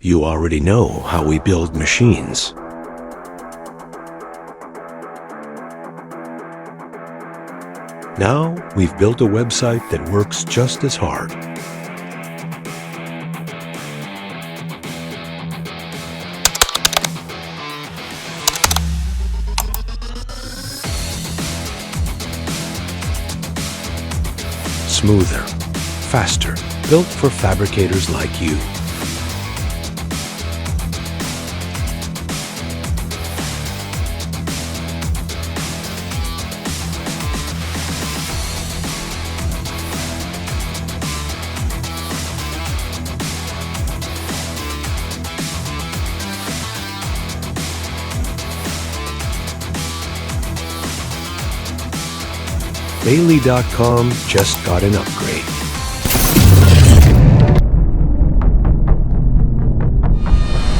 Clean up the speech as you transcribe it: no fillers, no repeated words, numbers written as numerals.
You already know how we build machines. Now we've built a website that works just as hard. Smoother, faster, built for fabricators like you. Bailey.com just got an upgrade.